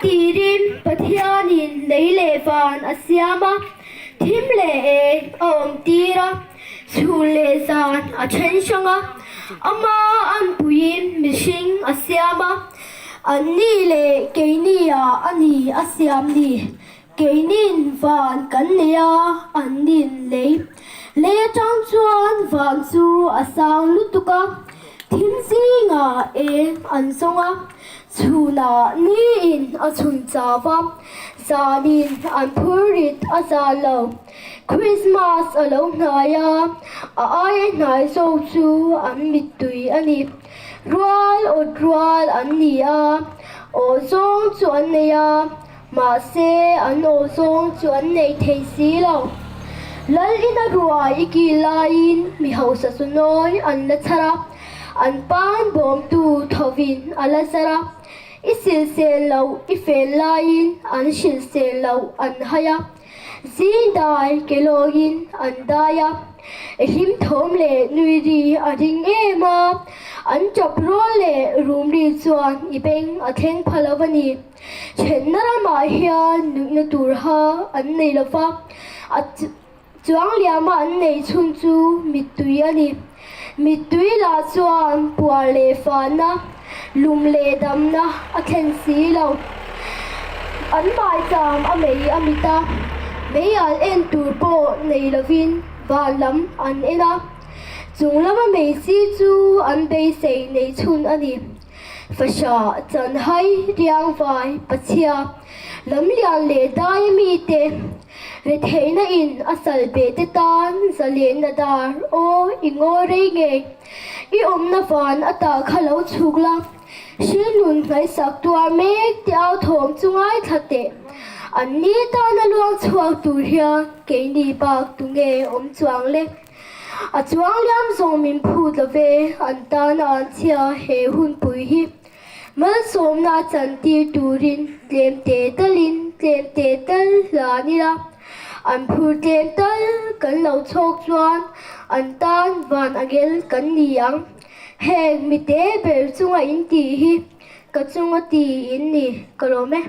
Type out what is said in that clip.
tìrin Pathianin lấy lệ van siam Thim lệ awmtír Chhùn lệ zàn ṭhen sáng anpuiin mihring siam anni'n lệ Keini'n anni'n siam ni Keini'n van kan nea anni'n lệ aṭang chuan van chu sáng lutuk Thim zíngah zawng Chhùnah níin chhun Zànin phurrit zàwk Krismas alo hnai hnai zawng chu mittui ani Rual zawng chu an nei ma se zawng chu an nei thei si lo lal in ruai ki lain mi ho sa sunoi an la chara an pan bom tu thovin ala sara isil se lo ifen lain an shil se lo an haya zindai kelogin an daya him thom le nui ri ading ema an chop Rual le rum ri chuan ibeng atheng phalavani chenara ma hian nukna tur ha an nei lova chuang liama an nei chhun chu mittui ani mittui la chuan puar le fana lum le damna thlen si lo an mai cham mei amita mei al en tur po nei lovin van lam an ena chung lama mei si chu an bei sei nei chhun ani fasha chan hai riang vai pachia lam lian le dai mi te re theina in asal be te tan zalen na dar o ingore nge I omna van ata khalo chukla shinun ngai sak tuar mek ti au thom chungai thate anni ta na luang chuak tur hia Keini'n bak tu nge om chuang le a chuang liam zong min phut love an ta na an chia he Rawpui hi mal som na chan tir turin tlem te tal la ni la an phur tlem tal kan lo chok chuan an tan van agel kan niang heng mi te ber chunga in ti hi ka chunga ti in ni ka lo me